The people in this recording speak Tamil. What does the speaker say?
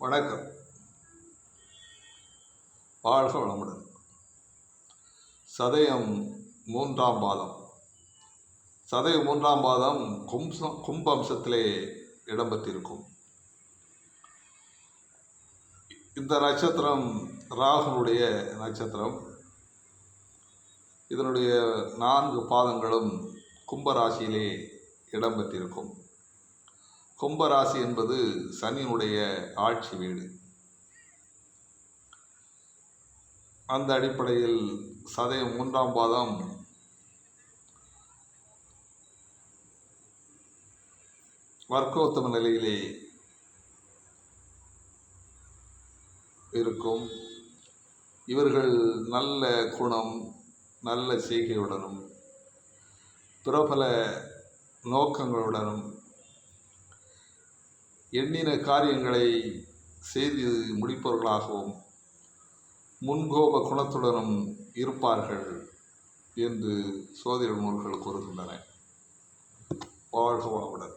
வணக்கம். வாழ்க வளமுடன். சதயம் 3ஆம் பாதம். சதயம் 3ஆம் பாதம் கும்பம்சத்திலே இடம்பெற்றிருக்கும். இந்த நட்சத்திரம் ராகுனுடைய நட்சத்திரம். இதனுடைய 4 பாதங்களும் கும்பராசியிலே இடம்பெற்றிருக்கும். கும்பராசி என்பது சனியினுடைய ஆட்சி வீடு. அந்த அடிப்படையில் சதயம் 3ஆம் பாதம் வர்க்கோத்தம நிலையிலே இருக்கும். இவர்கள் நல்ல குணம், நல்ல செய்கையுடனும் பிரபல நோக்கங்களுடனும் எண்ணின காரியங்களை செய்து முடிப்பவர்களாகவும் முன்கோப குணத்துடனும் இருப்பார்கள் என்று சோதிட நூல்கள் கூறுகின்றன. வாழ்க வளமுடன்.